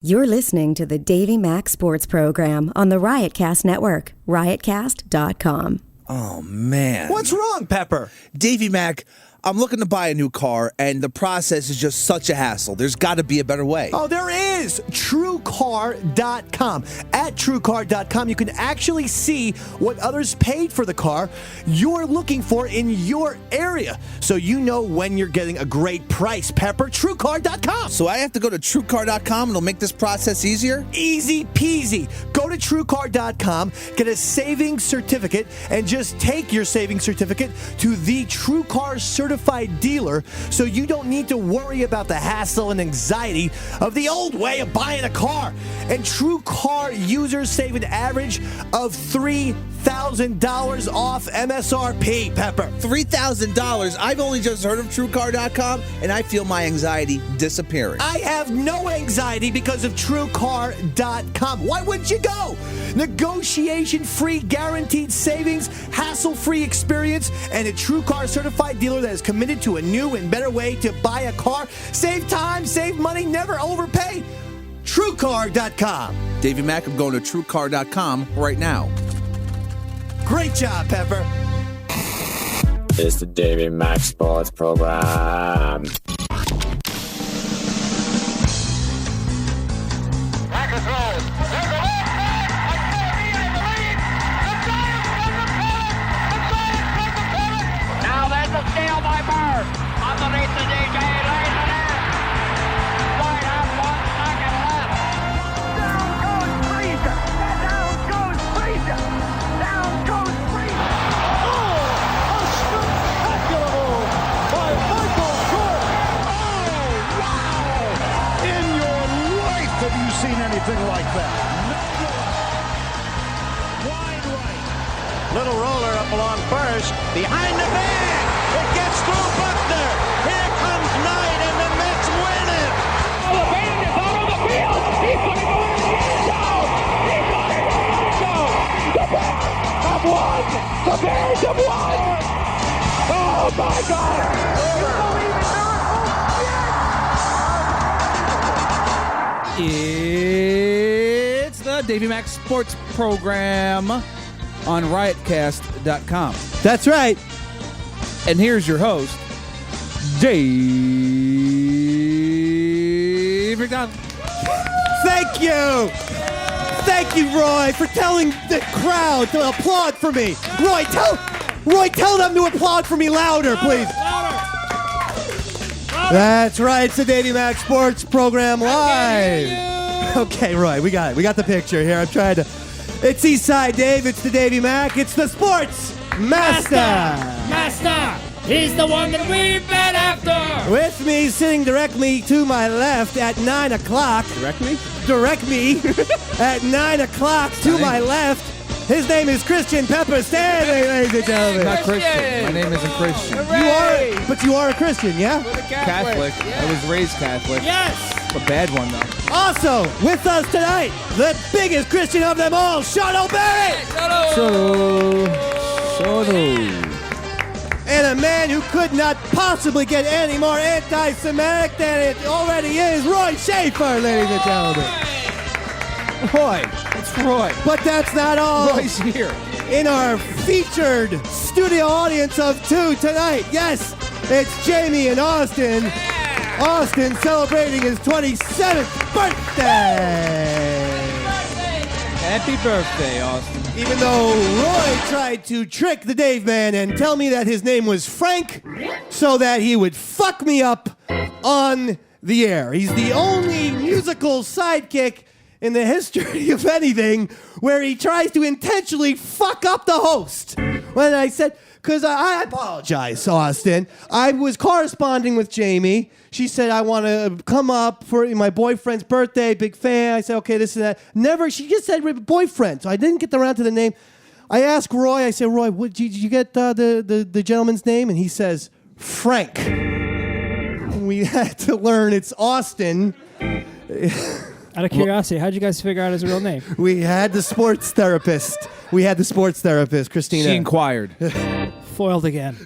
You're listening to the Davey Mac Sports Program on the Riotcast Network, riotcast.com. Oh, man. What's wrong, Pepper? Davey Mac, I'm looking to buy a new car, and the process is just such a hassle. There's got to be a better way. Oh, there is. TrueCar.com. At TrueCar.com, you can actually see what others paid for the car you're looking for in your area, so you know when you're getting a great price. Pepper, TrueCar.com. So I have to go to TrueCar.com, and it'll make this process easier? Easy peasy. Go to TrueCar.com, get a savings certificate, and just take your savings certificate to the TrueCar certified dealer, so you don't need to worry about the hassle and anxiety of the old way of buying a car. And TrueCar users save an average of $3,000 off MSRP, Pepper. $3,000? I've only just heard of TrueCar.com, and I feel my anxiety disappearing. I have no anxiety because of TrueCar.com. Why wouldn't you go? Negotiation-free, guaranteed savings, hassle-free experience, and a TrueCar certified dealer that is committed to a new and better way to buy a car. Save time, save money, never overpay. TrueCar.com. Davey Mac, I'm going to TrueCar.com right now. Great job, Pepper. It's the Davey Mac Sports Program. Now there's a steal by Bird. Underneath the DJ, lays it in. Right out, 1 second left. Down goes Francesa. Down goes Francesa. Down goes Francesa. Oh, a spectacular move by Michael Jordan. Oh, wow. In your life have you seen anything like that? Wide right. Little roller up along first. Behind the bag. It gets through Buckner. Here comes Knight, and the Mets win it. Oh, the band is out on the field. He's going to go in the end zone. He's going to go in the end zone. The Bears have won. The Bears have won. Oh, my God. You believe in miracles? It's the Davey Mac Sports Program on riotcast.com. That's right. And here's your host, Dave McDonald. Thank you. Thank you, Roy, for telling the crowd to applaud for me. Roy, tell them to applaud for me louder, please. That's right. It's the Davey Mac Sports Program live. Okay, Roy, we got it. We got the picture here. I'm trying to. It's Eastside Dave. It's the Davey Mac. It's the Sports Master! He's the one that we've been after! With me, sitting directly to my left at 9 o'clock. Direct me? Direct me at 9 o'clock to my left. His name is Christian Pepper Stanley, ladies and gentlemen. Not Christian. My name isn't Christian. You are a Christian, yeah? Catholic. Yeah. I was raised Catholic. Yes! A bad one, though. Also, with us tonight, the biggest Christian of them all, Sean O'Barry! And a man who could not possibly get any more anti-Semitic than it already is, Roy Schaefer, ladies and gentlemen. Roy. It's Roy. But that's not all. Roy's here. In our featured studio audience of two tonight, yes, it's Jamie and Austin. Yeah. Austin celebrating his 27th birthday. Happy birthday, Austin. Even though Roy tried to trick the Dave Man and tell me that his name was Frank so that he would fuck me up on the air. He's the only musical sidekick in the history of anything where he tries to intentionally fuck up the host. When I said, because I apologize, Austin. I was corresponding with Jamie. She said, I want to come up for my boyfriend's birthday, big fan. I said, okay, this and that. Never, she just said boyfriend, so I didn't get around to the name. I asked Roy, I said, Roy, did you get the gentleman's name? And he says, Frank. We had to learn it's Austin. Out of curiosity, how'd you guys figure out his real name? We had the sports therapist. Christina. She inquired. Foiled again.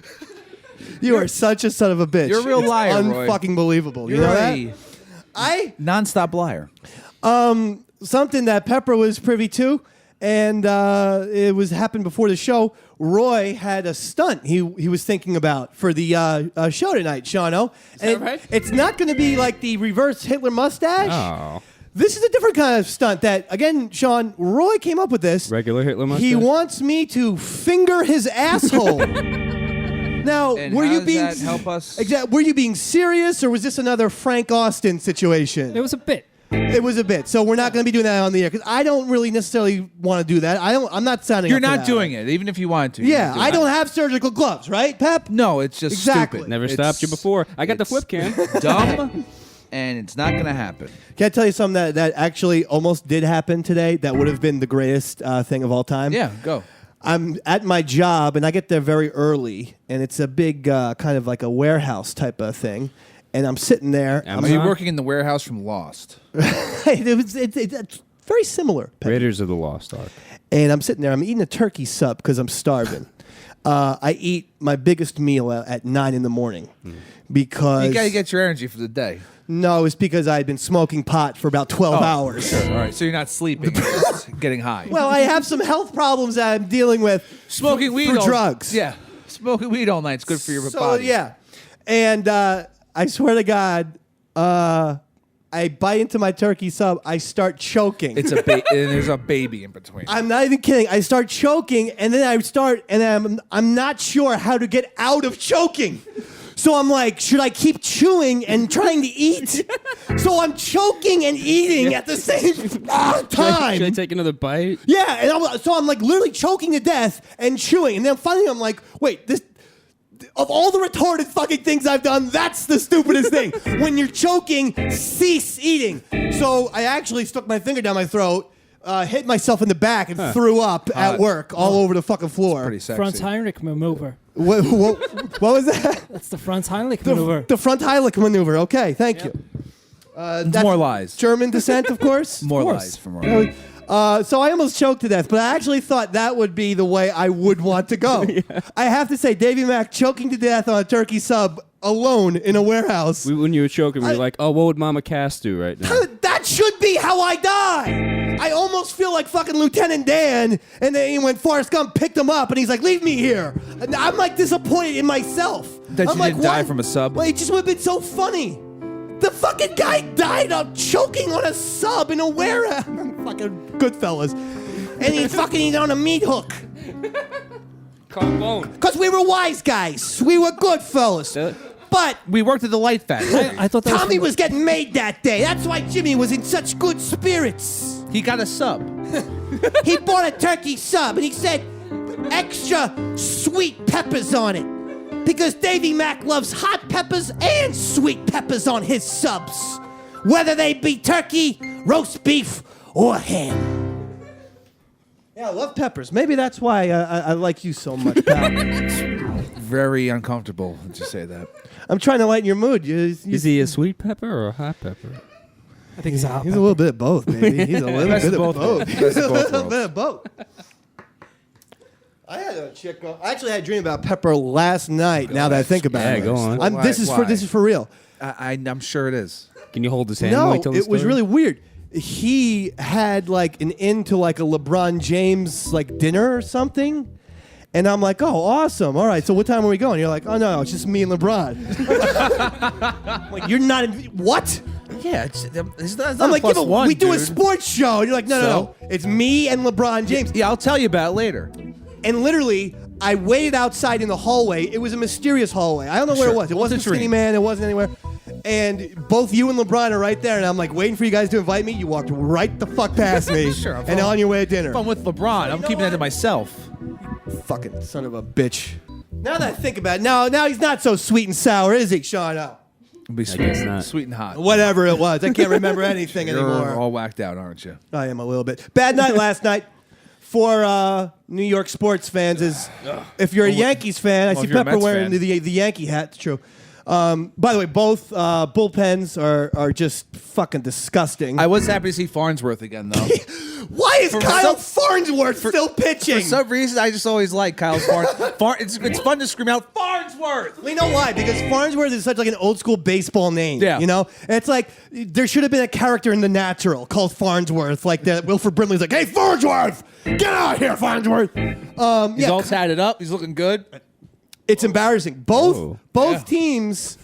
You are such a son of a bitch. You're a real liar, Roy. Unfucking believable. You're you know a that? non-stop liar. Something that Pepper was privy to, and it happened before the show. Roy had a stunt he was thinking about for the show tonight, Shawno. Is that right? It's not going to be like the reverse Hitler mustache. Oh. This is a different kind of stunt that, again, Sean, Roy came up with this. Regular Hitler mustache? He wants me to finger his asshole. Now, And were how you does being that help us? Were you being serious, or was this another Frank Austin situation? It was a bit. It was a bit. So we're not going to be doing that on the air because I don't really necessarily want to do that. I'm not signing. You're up for not that. doing it, even if you wanted to. Yeah, I don't have surgical gloves, right, Pep? No, it's just Exactly. stupid. Never It's- stopped you before. I got the flip cam. Dumb, and it's not going to happen. Can I tell you something that actually almost did happen today? That would have been the greatest thing of all time. Yeah, go. I'm at my job, and I get there very early, and it's a big kind of like a warehouse type of thing. And I'm sitting there. Are you working in the warehouse from Lost? It's very similar. Pep. Raiders of the Lost Ark. And I'm sitting there. I'm eating a turkey sub because I'm starving. I eat my biggest meal at 9 in the morning because You got to get your energy for the day. no, it's because I had been smoking pot for about 12 hours. Sure. All right. So you're not sleeping. You're just getting high. Well, I have some health problems that I'm dealing with. Smoking weed for all drugs. Yeah. Smoking weed all night's good for your So body. yeah, and I swear to God, I bite into my turkey sub. I start choking. It's and there's a baby in between. I'm not even kidding. I start choking, and then I'm not sure how to get out of choking. So I'm like, should I keep chewing and trying to eat? So I'm choking and eating at the same time. Should I take another bite? Yeah, and so I'm like literally choking to death and chewing, and then finally I'm like, wait, this. Of all the retarded fucking things I've done, that's the stupidest thing. When you're choking, cease eating. So I actually stuck my finger down my throat, hit myself in the back, and threw up at work all over the fucking floor. Pretty sexy. Franz Heinrich maneuver. What was that? That's the Franz Heinrich maneuver. The front Heilig maneuver. Okay, thank you. That's More lies. German descent, of course. More course. lies from Roy. So I almost choked to death, but I actually thought that would be the way I would want to go. I have to say, Davey Mac choking to death on a turkey sub alone in a warehouse. When you were choking, we were like, oh, what would Mama Cass do right now? That should be how I die. I almost feel like fucking Lieutenant Dan, and then when Forrest Gump picked him up, and he's like, leave me here. And I'm like disappointed in myself. That I'm you like, didn't die what? from a sub? Well, it just would have been so funny. The fucking guy died of choking on a sub in a warehouse. Fucking Goodfellas. And he fucking eat on a meat hook. Carbone. Because we were wise guys. We were good fellas. But We worked at the light factory. I thought that Tommy was was getting made that day. That's why Jimmy was in such good spirits. He got a sub. He bought a turkey sub and he said extra sweet peppers on it. Because Davey Mac loves hot peppers and sweet peppers on his subs. Whether they be turkey, roast beef, or ham. Yeah, I love peppers. Maybe that's why I like you so much, pal. Very uncomfortable to say that. I'm trying to lighten your mood. Is he a sweet pepper or a hot pepper? I think it's a hot He's a pepper. little bit of both, maybe. He's a little Best bit of of both both. worlds. He's Best a of both little bit worlds. of both. I had a chick. I actually had a dream about Pepper last night. Now that I think about Yeah, it, go on. This is for real. I'm sure it is. Can you hold his hand? No, while he tells the it was story? really weird. He had like an into like a LeBron James like dinner or something. And I'm like, oh, awesome. All right, so what time are we going? You're like, oh, no, it's just me and LeBron. I'm like, you're not what? Yeah, it's not I'm like, yeah, plus but one, we do a dude. sports show. And you're like, no, So? no. It's me and LeBron James. Yeah, I'll tell you about it later. And literally, I waited outside in the hallway. It was a mysterious hallway. I don't know where it Sure. was. It It's wasn't a dream. Skinny Man. It wasn't anywhere. And both you and LeBron are right there. And I'm like waiting for you guys to invite me. You walked right the fuck past me. Sure, I'm and on your way to dinner. If I'm with LeBron, I'm know keeping that to what? myself. Fucking son of a bitch. Now that I think about it, now he's not so sweet and sour, is he, Sean? Oh. Be guess not. sweet and hot. Whatever it was. I can't remember anything You're anymore. all whacked out, aren't you? I am a little bit. Bad night last night for New York sports fans is if you're a Yankees fan, I Well, see if you're a Pepper Mets wearing fan. the Yankee hat. It's true. By the way, both bullpens are just fucking disgusting. I was happy to see Farnsworth again, though. Why is Kyle Farnsworth still pitching? For some reason, I just always like Kyle Farnsworth. It's fun to scream out Farnsworth. We know why, because Farnsworth is such like an old school baseball name. Yeah. You know? It's like there should have been a character in The Natural called Farnsworth, like that Wilford Brimley's like, hey, Farnsworth! Get out here, Farnsworth! He's all tatted up. He's looking good. It's embarrassing. Both teams.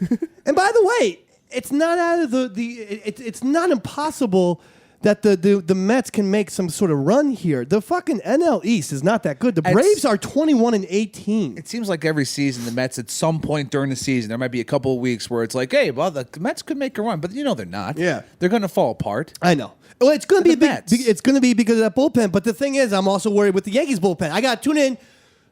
And by the way, it's not out of it's not impossible that the Mets can make some sort of run here. The fucking NL East is not that good. The Braves are 21-18. It seems like every season the Mets, at some point during the season, there might be a couple of weeks where it's like, hey, well, the Mets could make a run, but they're not. Yeah. They're going to fall apart. I know. Well, it's going to be The Mets. it's going to be because of that bullpen. But the thing is, I'm also worried with the Yankees bullpen. I got to tune in.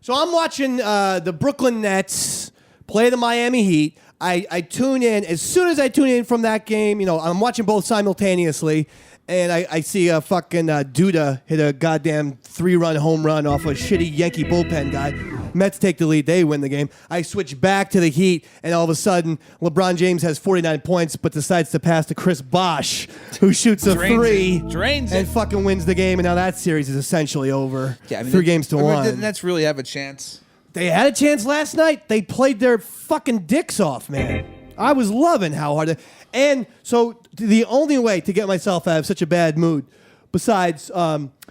So I'm watching the Brooklyn Nets play the Miami Heat. I tune in. As soon as I tune in from that game, I'm watching both simultaneously. And I see a fucking Duda hit a goddamn 3-run home run off a shitty Yankee bullpen guy. Mets take the lead. They win the game. I switch back to the Heat, and all of a sudden, LeBron James has 49 points, but decides to pass to Chris Bosh, who shoots a Drains and it. fucking wins the game. And now that series is essentially over. Yeah, I mean, 3 games to 1. Didn't the Nets really have a chance? They had a chance last night. They played their fucking dicks off, man. I was loving how hard and so the only way to get myself out of such a bad mood, besides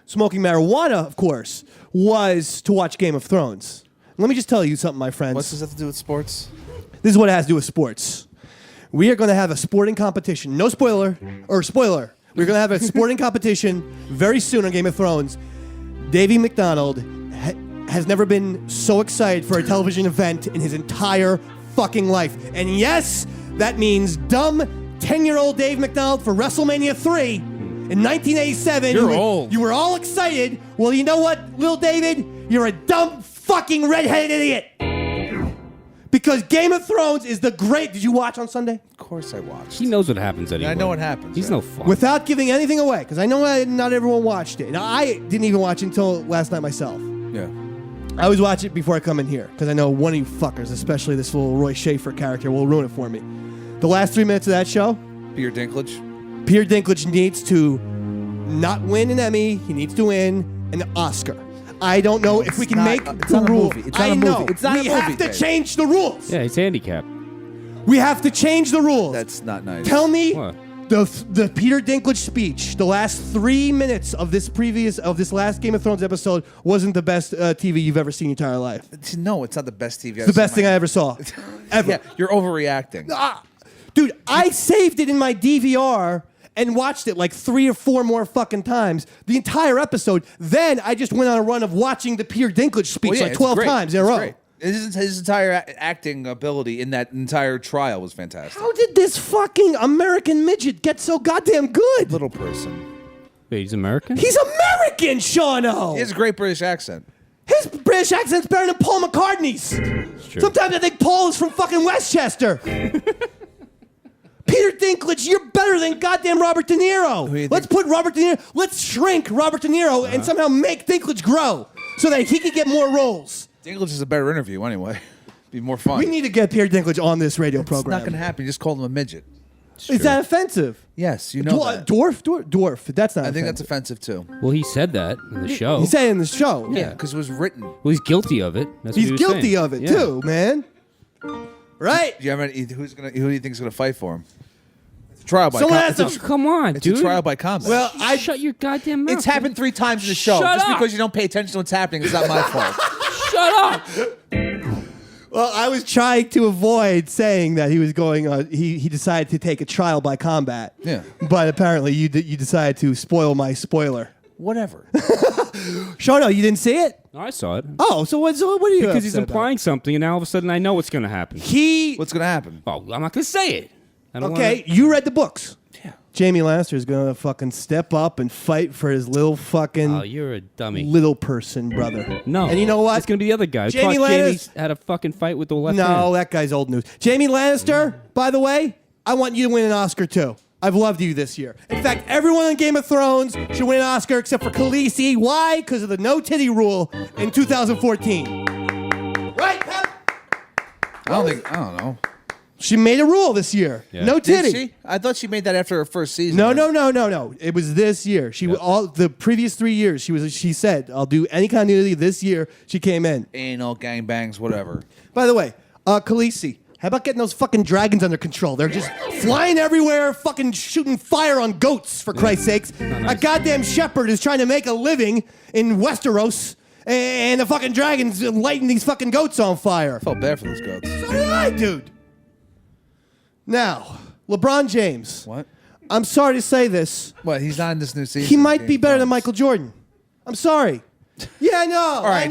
smoking marijuana, of course, was to watch Game of Thrones. Let me just tell you something, my friends. What's this have to do with sports? This is what it has to do with sports. We are going to have a sporting competition. No spoiler. We're going to have a sporting competition very soon on Game of Thrones. Davey McDonald has never been so excited for a television event in his entire fucking life. And yes, that means dumb 10-year-old Dave McDonald for WrestleMania 3 in 1987. You're old. You were all excited. Well, you know what, Lil David? You're a dumb fucking redheaded idiot. Because Game of Thrones is the great... Did you watch on Sunday? Of course I watched. He knows what happens anyway. I know what happens. He's no fun. Without giving anything away, because I know not everyone watched it. And I didn't even watch it until last night myself. Yeah. I always watch it before I come in here, because I know one of you fuckers, especially this little Roy Schaefer character, will ruin it for me. The last 3 minutes of that show, Peter Dinklage. Peter Dinklage needs to not win an Emmy. He needs to win an Oscar. I don't know if we can make it's the not a rule. movie. It's not I a movie. know. It's not a we movie, have to Dave. change the rules. Yeah, he's handicapped. We have to change the rules. That's not nice. Tell me What? the Peter Dinklage speech, the last 3 minutes of this last Game of Thrones episode wasn't the best TV you've ever seen in your entire life. No, it's not the best TV. It's the best thing I ever saw. Ever. Yeah, you're overreacting. Dude, I saved it in my DVR and watched it like 3 or 4 more fucking times. The entire episode. Then I just went on a run of watching the Peter Dinklage speech Well, yeah, like it's 12 great. times in a It's row. great. His entire acting ability in that entire trial was fantastic. How did this fucking American midget get so goddamn good? Little person. Wait, he's American? He's American, Shauno. He has a great British accent. His British accent's better than Paul McCartney's. true. Sometimes I think Paul is from fucking Westchester. Peter Dinklage, you're better than goddamn Robert De Niro. Who do you Let's think? put Robert De Niro, let's shrink Robert De Niro and somehow make Dinklage grow so that he can get more roles. Dinklage is a better interview anyway. Be more fun. We need to get Peter Dinklage on this radio It's program. not going to happen. You just called him a midget. Is that offensive? Yes, you know that. Dwarf. That's not I think that's offensive. offensive too. Well, he said that in the show. He said it in the show. Yeah, because it was written. Well, he's guilty of it. That's He's what he was guilty saying. of it Yeah. too, man. Right? Do you have any, who do you think is going to fight for him? It's a trial by Someone combat. has to- Come on, It's dude. a trial by combat. Well, Shut your goddamn mouth. it's happened 3 times in the show. Shut Just up. because you don't pay attention to what's happening, it's not my fault. Shut up. Well, I was trying to avoid saying that he was going. He decided to take a trial by combat. Yeah. But apparently, you decided to spoil my spoiler. Whatever. Shono, you didn't see it? No, I saw it. Oh, so what are you? Because he's upset about? implying something, and now all of a sudden I know what's going to happen. What's going to happen? Oh, I'm not going to say it. I don't Okay, you read the books. Yeah. Jamie Lannister's gonna fucking step up and fight for his little fucking Oh, you're a dummy. little person, brother. No. And you know what? It's going to be the other guy. Jamie Jamie Lannister had a fucking fight with the left No, hand. that guy's old news. Jamie Lannister, by the way, I want you to win an Oscar too. I've loved you this year. In fact, everyone on Game of Thrones should win an Oscar except for Khaleesi. Why? Because of the no titty rule in 2014. Right, Pep? I don't know. She made a rule this year. Yeah. No Did titty. she? I thought she made that after her first season. No. It was this year. All the previous 3 years. She said, "I'll do any kind of nudity." This year, she came in. Anal, gangbangs, whatever. By the way, Khaleesi, how about getting those fucking dragons under control? They're just flying everywhere, fucking shooting fire on goats, for Christ's sakes. A goddamn shepherd is trying to make a living in Westeros, and the fucking dragons lighting these fucking goats on fire. I felt bad for those goats. So did I, dude. Now, LeBron James. What? I'm sorry to say this. What? He's not in this new season. He might be Game better than Thrones. Michael Jordan. I'm sorry. Yeah, I know. right, I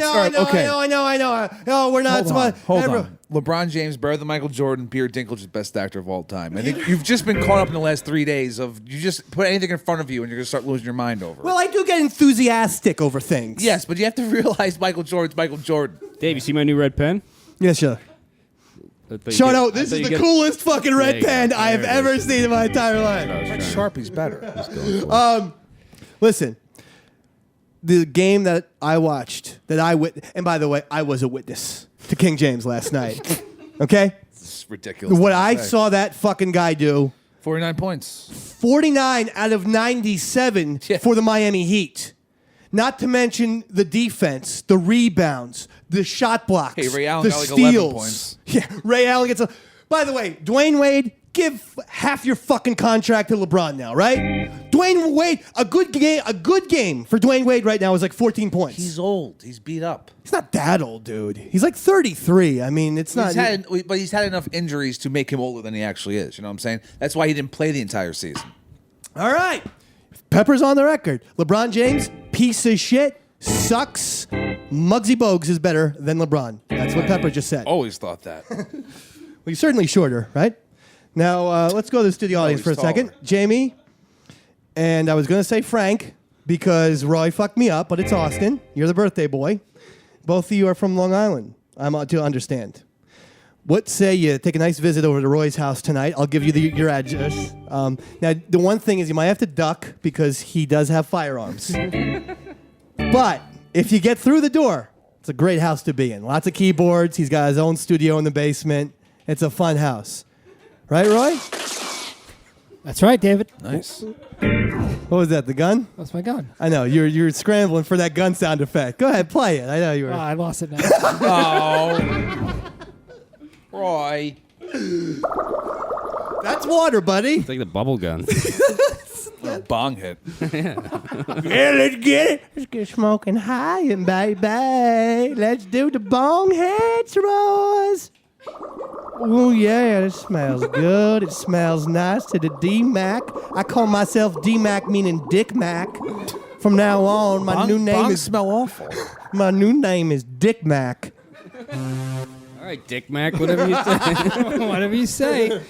know. No, we're not. Hold on. LeBron James better than Michael Jordan. Peter Dinklage is best actor of all time. I think you've just been caught up in the last 3 days of you just put anything in front of you and you're gonna start losing your mind over. Well, I do get enthusiastic over things. yes, but you have to realize Michael Jordan's Michael Jordan. Dave, you see my new red pen? Yes, sure. Shout out, this is the coolest fucking red pen I have ever seen in my entire life. Sharpie's better. Listen, the game that I watched, and by the way, I was a witness to King James last night. Okay? It's ridiculous. What I saw that fucking guy do, 49 points. 49 out of 97 for the Miami Heat. Not to mention the defense, the rebounds, the shot blocks, Hey, Ray Allen the got like steals. 11 points. Yeah, Ray Allen gets a... By the way, Dwayne Wade, give half your fucking contract to LeBron now, right? Dwayne Wade, a good game for Dwayne Wade right now is like 14 points. He's old. He's beat up. He's not that old, dude. He's like 33. I mean, it's not... But he's had enough injuries to make him older than he actually is. You know what I'm saying? That's why he didn't play the entire season. All right. Pepper's on the record. LeBron James, piece of shit, sucks. Muggsy Bogues is better than LeBron. That's what Pepper just said. Always thought that. Well, he's certainly shorter, right? Now, let's go to the studio audience for a he's second. taller. Jamie, and I was going to say Frank because Roy fucked me up, but it's Austin. You're the birthday boy. Both of you are from Long Island. I'm to understand. What say you take a nice visit over to Roy's house tonight? I'll give you your address. Now, the one thing is you might have to duck because he does have firearms. But if you get through the door, it's a great house to be in. Lots of keyboards. He's got his own studio in the basement. It's a fun house. Right, Roy? That's right, David. Nice. What was that, the gun? That's my gun. I know, you're scrambling for that gun sound effect. Go ahead, play it. I know you were. I lost it now. Oh. Roy. That's water, buddy. It's like the bubble gun. Bong hit. Yeah, let's get it. Let's get smoking high and baby. Let's do the bong hits, Royce. Oh, yeah, it smells good. It smells nice to the D-Mac. I call myself D-Mac, meaning Dick Mac. From now on, my new name is... smell awful. My new name is Dick Mac. All right, Dick Mac, whatever you say. Whatever you say.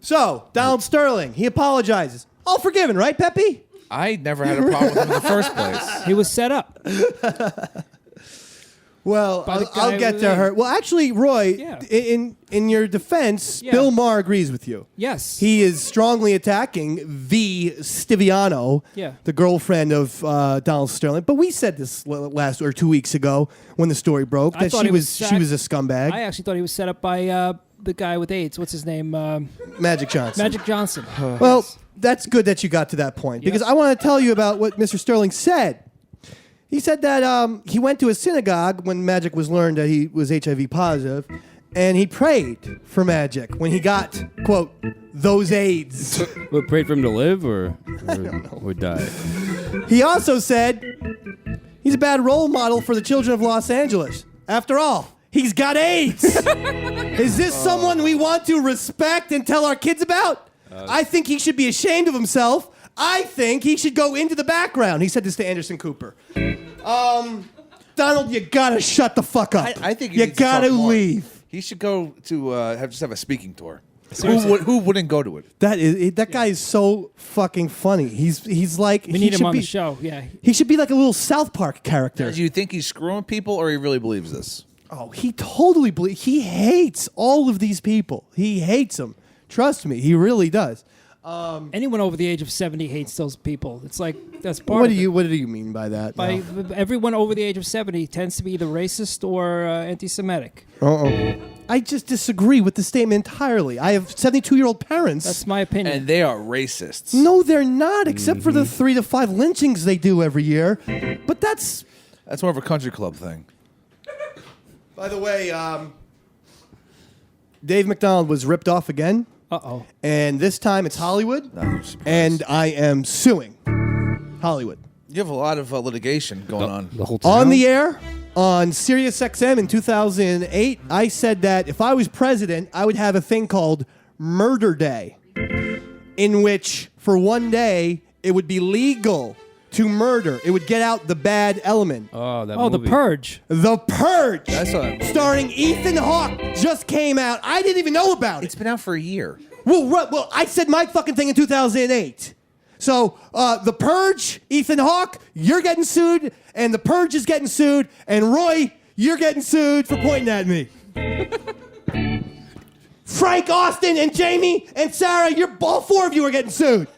So, Donald Sterling, he apologizes. All forgiven, right, Peppy? I never had a problem with him in the first place. He was set up. Well, By the I'll guy get with to the- her. Well, actually, Roy, Yeah. in your defense, Yeah. Bill Maher agrees with you. Yes. He is strongly attacking V. Stiviano, Yeah. the girlfriend of Donald Sterling. But we said this last or 2 weeks ago when the story broke I that thought she he was was she was a scumbag. I actually thought he was set up by the guy with AIDS. What's his name? Magic Johnson. Magic Johnson. Well, that's good that you got to that point because I want to tell you about what Mr. Sterling said. He said that he went to a synagogue when Magic was learned that he was HIV positive, and he prayed for Magic when he got, quote, those AIDS. What, prayed for him to live or die? He also said he's a bad role model for the children of Los Angeles. After all, he's got AIDS. Is this someone we want to respect and tell our kids about? I think he should be ashamed of himself. I think he should go into the background. He said this to Anderson Cooper. Donald, you gotta shut the fuck up. I think you gotta leave. He should go to have a speaking tour. Seriously. Who wouldn't go to it? That guy is so fucking funny. He's like We need him should on be, the show. Yeah. He should be like a little South Park character. Do you think he's screwing people, or he really believes this? Oh, he totally believes. He hates all of these people. He hates them. Trust me, he really does. Anyone over the age of 70 hates those people. It's like that's part What of do it. you What do you mean by that? By everyone over the age of 70 tends to be either racist or anti-Semitic. I just disagree with the statement entirely. I have 72-year-old parents. That's my opinion. And they are racists. No, they're not, except for the 3 to 5 lynchings they do every year. But that's more of a country club thing. By the way, Dave McDonald was ripped off again. Uh-oh. And this time it's Hollywood. Not surprised. And I am suing Hollywood. You have a lot of litigation going on. The whole town? On the air, on Sirius XM in 2008, I said that if I was president, I would have a thing called Murder Day, in which for one day it would be legal to murder. It would get out the bad element. Oh, that Oh, movie. The Purge. The Purge, I saw that movie. starring Ethan Hawke, just came out. I didn't even know about it. It's been out for a year. Well, I said my fucking thing in 2008. So, The Purge, Ethan Hawke, you're getting sued, and The Purge is getting sued, and Roy, you're getting sued for pointing at me. Frank, Austin, and Jamie, and Sarah, all 4 of you are getting sued.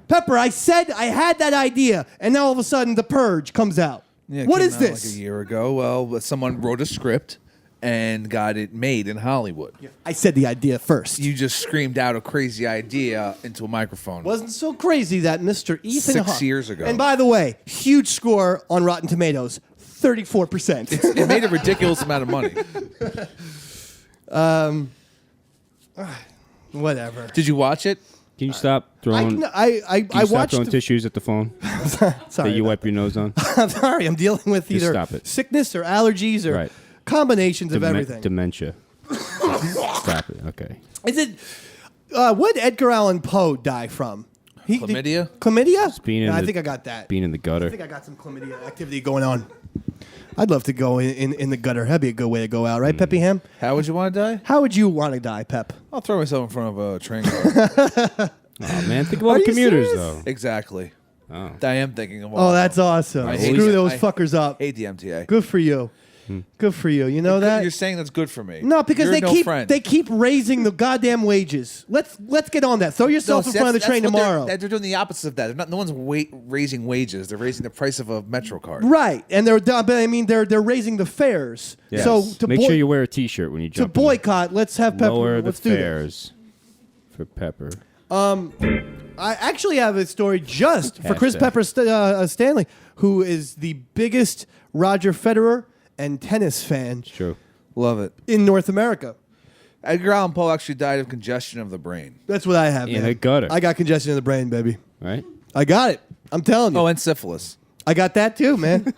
Pepper, I said I had that idea, and now all of a sudden The Purge comes out. Yeah, it What came is out this? Like a year ago. Well, someone wrote a script and got it made in Hollywood. I said the idea first. You just screamed out a crazy idea into a microphone. Wasn't so crazy that Mr. Ethan 6 Hawke. years ago. And by the way, huge score on Rotten Tomatoes, 34%. It made a ridiculous amount of money. Whatever. Did you watch it? Can you stop throwing? I Can you stop watched. throwing tissues at the phone Sorry, that you wipe your nose on? I'm sorry. I'm dealing with Just either stop it. sickness or allergies or Right. combinations of everything. Dementia. Stop it. Okay. Is it? What did Edgar Allan Poe die from? Chlamydia? Chlamydia? being in Yeah, I the- think I got that. Being in the I gutter. think I got some chlamydia activity going on. I'd love to go in the gutter. That'd be a good way to go out, right, Peppy Ham? How would you want to die? How would you want to die, Pep? I'll throw myself in front of a train car. Oh man, think of all Are the you commuters serious? though. Exactly. Oh. I am thinking of all. Oh, that's awesome. I Screw hate- those I fuckers up. hate the MTA. Good for you. Good for you. You know that? You're saying that's good for me. No, because You're they no keep friend. they keep raising the goddamn wages. Let's get on that. Throw yourself in front of the train tomorrow. They're doing the opposite of that. No one's raising wages. They're raising the price of a Metro card. Right, and they're raising the fares. Yes. So to make sure you wear a T-shirt when you to jump. in. boycott, let's have Pepper. Lower the let's do this. fares for Pepper. I actually have a story just for Chris Hashtag. Pepper Stanley, who is the biggest Roger Federer and tennis fan True. Love it. in North America. Edgar Allan Poe actually died of congestion of the brain. That's what I have. In man. a gutter. I got congestion in the brain, baby. Right. I got it. I'm telling you. Oh, and syphilis. I got that too, man.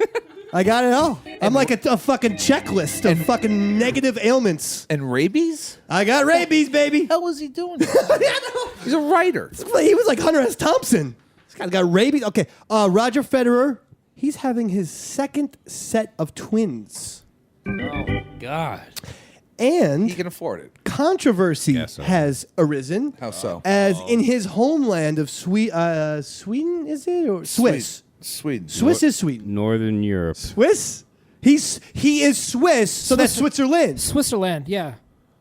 I got it all. I'm like a fucking checklist of fucking negative ailments. And rabies? I got rabies, baby. How was he doing? He's a writer. He was like Hunter S. Thompson. This guy's got rabies. Okay, Roger Federer, he's having his second set of twins. Oh God. And He can afford it. controversy Guess so. has arisen. How so? As in his homeland of Sweden, is it? Or Swiss. Sweden. Swiss is Sweden. Northern Europe. Swiss? He is Swiss, so that's Switzerland. Switzerland, yeah.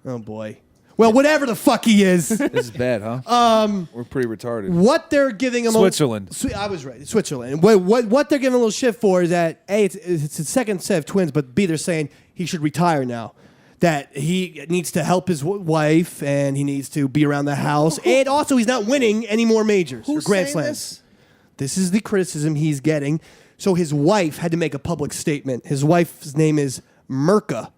Oh, boy. Well, whatever the fuck he is. This is bad, huh? We're pretty retarded. What they're giving him Switzerland. I was right. Switzerland. What they're giving a little shit for is that A, it's a second set of twins, but B, they're saying he should retire now. That he needs to help his wife and he needs to be around the house. And also, he's not winning any more majors or Who's Grand saying Slams. this? This is the criticism he's getting. So his wife had to make a public statement. His wife's name is Mirka.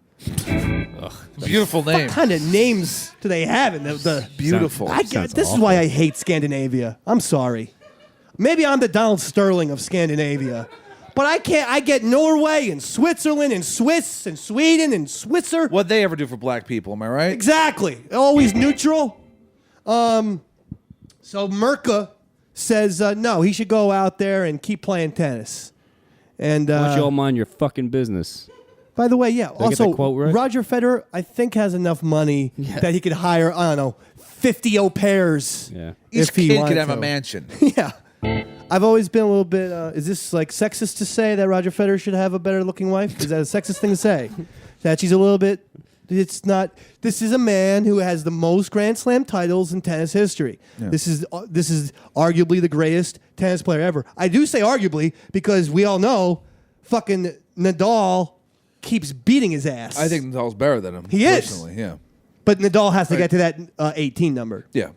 Beautiful name. What kind of names do they have in the Beautiful. Sounds this is awful. why I hate Scandinavia. I'm sorry. Maybe I'm the Donald Sterling of Scandinavia. But I can't. I get Norway and Switzerland and Swiss and Sweden and Switzer. What'd they ever do for black people? Am I right? Exactly. Always neutral. So Mirka says no. He should go out there and keep playing tennis. And Why don't you all mind your fucking business? by the way, yeah. I get Also, that quote right? Roger Federer, I think, has enough money that he could hire. I don't know, 50 au pairs. Yeah. Each if he kid wanted could have to. a mansion. Yeah. I've always been a little bit. Is this like sexist to say that Roger Federer should have a better looking wife? Is that a sexist thing to say? That she's a little bit. It's not. This is a man who has the most Grand Slam titles in tennis history. Yeah. This is arguably the greatest tennis player ever. I do say arguably because we all know fucking Nadal keeps beating his ass. I think Nadal's better than him. He is. Personally, yeah. But Nadal has to get to that 18 number. Yeah.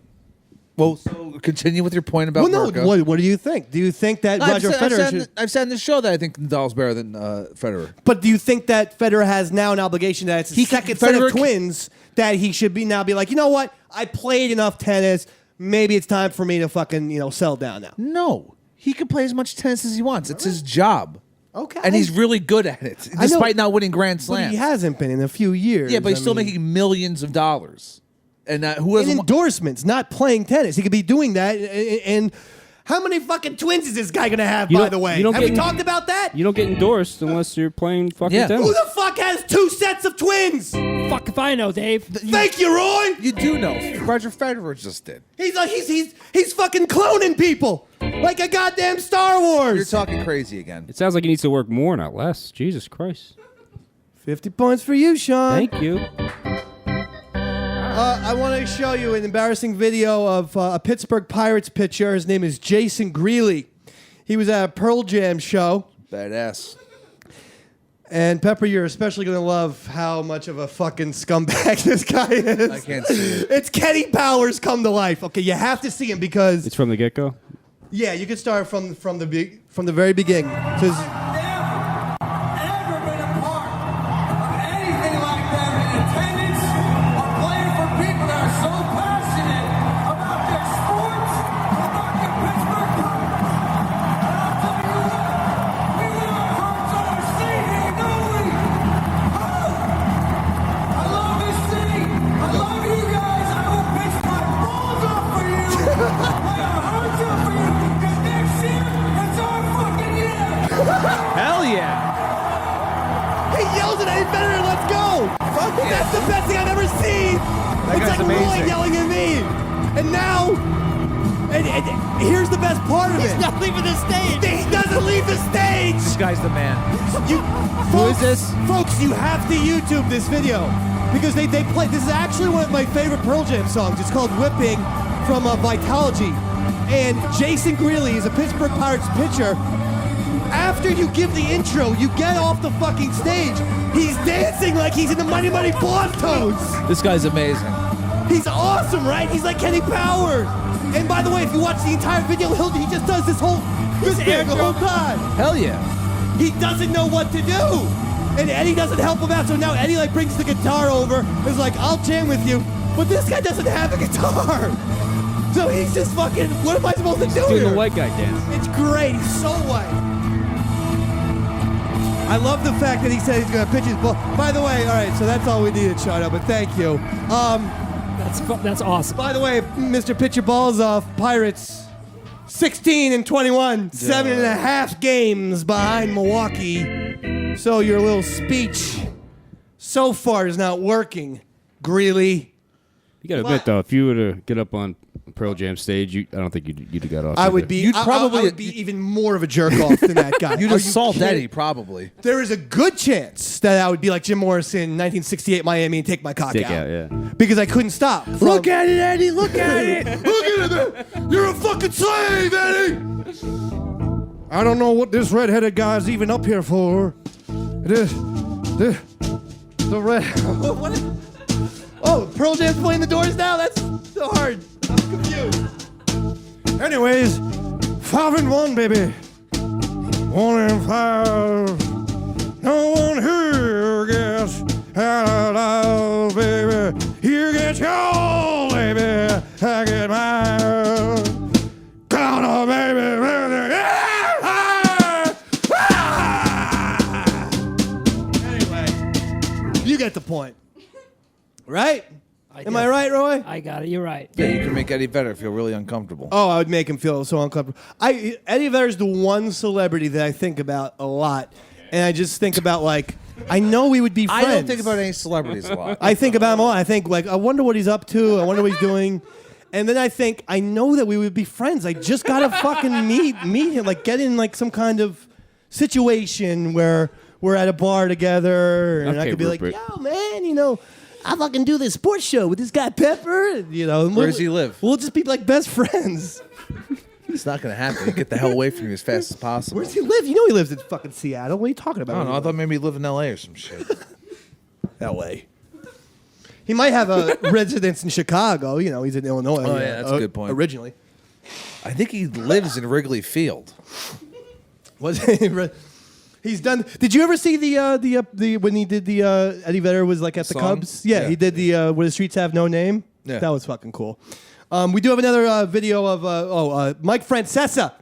Well, so continue with your point about Mirko. What do you think? Do you think that Roger Federer I've said in the show that I think Nadal's better than Federer. But do you think that Federer has now an obligation that it's his second set of twins that he should be like, you know what? I played enough tennis. Maybe it's time for me to fucking, settle down now. No. He can play as much tennis as he wants. It's his job. Okay. And he's really good at it, despite not winning Grand But Slams. he hasn't been in a few years. Yeah, but he's still making millions of dollars. And who in doesn't endorsements, not playing tennis. He could be doing that. And how many fucking twins is this guy going to have, by the way? Have we talked about that? You don't get endorsed unless you're playing fucking tennis. Who the fuck has 2 sets of twins? Fuck if I know, Dave. Thank you, Roy. You do know. Roger Federer just did. He's fucking cloning people like a goddamn Star Wars. You're talking crazy again. It sounds like he needs to work more, not less. Jesus Christ. 50 points for you, Sean. Thank you. I want to show you an embarrassing video of a Pittsburgh Pirates pitcher. His name is Jason Greeley. He was at a Pearl Jam show. Badass. And Pepper, you're especially going to love how much of a fucking scumbag this guy is. I can't see it. It's Kenny Powers come to life. Okay, you have to see him because It's from the get-go? yeah, you can start from the very beginning. Says, Ever been a part of anything like that in attendance or playing for people that are so passionate about their sports, about their Pittsburgh Pirates. And I'll tell you what, we wear our hearts on our sleeve here, don't we? I love this city. I love you guys. I will pitch my balls off for you. Play our hearts up for you. Because next year, it's our fucking year. Hell yeah. he yells at Eddie Vedder, let's go! That's the best thing I've ever seen! It's guy's like Roy amazing. yelling at me! And now, and here's the best part of it. He's not leaving the stage! He doesn't leave the stage! This guy's the man. Who is this? Folks, you have to YouTube this video. Because they play, this is actually one of my favorite Pearl Jam songs. It's called Whipping from Vitalogy. And Jason Greeley is a Pittsburgh Pirates pitcher. After you give the intro, you get off the fucking stage. He's dancing like he's in the Mighty Mighty Boss Tones. This guy's amazing. He's awesome, right? He's like Kenny Powers. And by the way, if you watch the entire video, he just does this bit the whole time. Hell yeah. He doesn't know what to do. And Eddie doesn't help him out, so now Eddie brings the guitar over and is like, I'll jam with you. But this guy doesn't have a guitar. So he's just fucking, what am I supposed to do Doing here? the white guy dance. It's great. He's so white. I love the fact that he said he's going to pitch his ball. By the way, all right, so that's all we needed, shout out, but thank you. That's awesome. By the way, Mr. Pitch Your Balls Off, Pirates, 16-21, 7.5 games behind Milwaukee. So your little speech so far is not working, Greeley. You got to admit, though, if you were to get up on Pearl Jam stage, I don't think you'd have got off. I would be. You'd I probably- would be even more of a jerk off than that guy. You'd Are assault kidding? Eddie, probably. There is a good chance that I would be like Jim Morrison in 1968 Miami and take my cock Take out. out, yeah. Because I couldn't stop. Look at it, Eddie. Look at it. Look at it. You're a fucking slave, Eddie. I don't know what this redheaded guy's even up here for. The red. What? Oh, Pearl Jam's playing the Doors now? That's so hard. I'm confused. Anyways, 5-1, baby. 1-5. No one here gets out of, baby. You get your, baby. I get mine. Come on, baby. Anyway, you get the point. Right? Am I right, Roy? I got it. You're right. Yeah, you can make Eddie Vedder feel really uncomfortable. Oh, I would make him feel so uncomfortable. Eddie Vedder's the one celebrity that I think about a lot. And I just think about, like, I know we would be friends. I don't think about any celebrities a lot. I think about him a lot. I think, like, I wonder what he's up to. I wonder what he's doing. And then I think, I know that we would be friends. I just got to fucking meet him. Like, get in, like, some kind of situation where we're at a bar together. And I Okay, could be Rupert. like, yo, man, you know. I fucking do this sports show with this guy Pepper. You know, Where does he live? We'll just be like best friends. It's not going to happen. You get the hell away from you as fast as possible. Where does he live? You know he lives in fucking Seattle. What are you talking about? I don't know. I thought maybe he lived in L.A. or some shit. L.A. He might have a residence in Chicago. You know, he's in Illinois. Oh, yeah, that's a good point. Originally. I think he lives in Wrigley Field. Was he's done? Did you ever see the when he did the Eddie Vedder was like at the Song? Cubs? Yeah, Yeah. he did the Where the Streets Have No Name. Yeah. That was fucking cool. We do have another video of Mike Francesa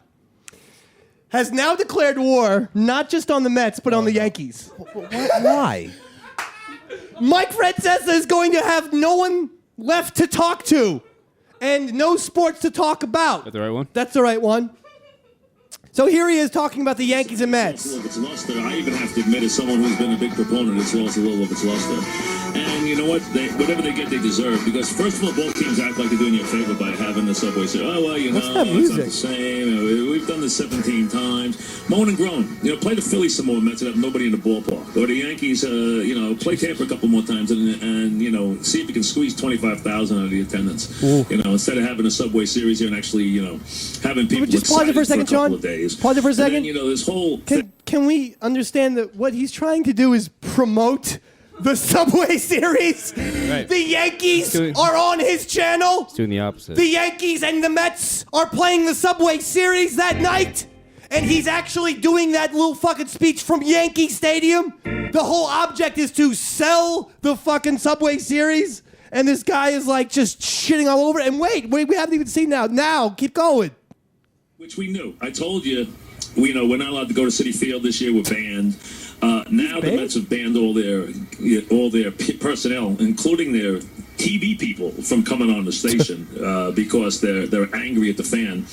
has now declared war not just on the Mets but on the Yankees. Why? Mike Francesa is going to have no one left to talk to and no sports to talk about. Is that the right one? That's the right one. So here he is talking about the Yankees and Mets. Of its luster. I even have to admit, as someone who's been a big proponent, it's lost a little of its luster. And you know what? Whatever they get, they deserve. Because first of all, both teams act like they're doing you a favor by having the Subway say, "Oh well, you What's know, that it's not music? the same. We've done this 17 times." Moan and groan. You know, play the Phillies some more, Mets, and have nobody in the ballpark. Or the Yankees, you know, play Tampa a couple more times, and you know, see if you can squeeze 25,000 out of the attendance. Ooh. You know, instead of having a Subway Series here and actually, you know, having people Just pause it for a second, couple Sean. of days. Pause it for a And second. then, you know, this whole Can we understand that what he's trying to do is promote the Subway Series? Right. The Yankees Doing- are on his channel. It's doing the opposite. The Yankees and the Mets are playing the Subway Series that night. And he's actually doing that little fucking speech from Yankee Stadium. The whole object is to sell the fucking Subway Series. And this guy is like just shitting all over it. And wait, we haven't even seen now. Now, keep going. which we knew. I told you, we're not allowed to go to Citi Field this year. We're banned. Now the Mets have banned all their personnel, including their TV people, from coming on the station because they're angry at the fan.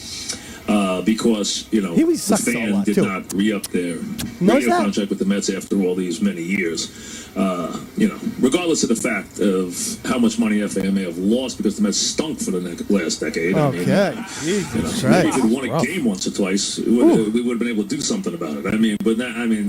Because, you know, the fan did not re-up their radio contract with the Mets after all these many years. You know, regardless of the fact of how much money FA may have lost because the Mets stunk for the last decade. Okay. Jesus, maybe if they'd won a game once or twice, we would have been able to do something about it. I mean,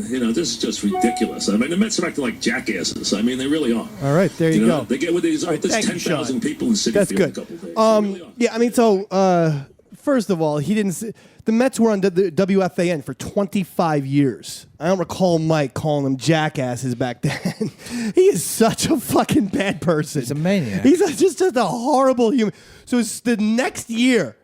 you know, this is just ridiculous. I mean, the Mets are acting like jackasses. I mean, they really are. All right, there you go. They get what they deserve. There's 10,000 people in Citi That's Field good. in a couple of days. They really are. Yeah, I mean, so first of all, he didn't. The Mets were on the WFAN for 25 years. I don't recall Mike calling them jackasses back then. He is such a fucking bad person. He's a maniac. He's just a horrible human. So it's the next year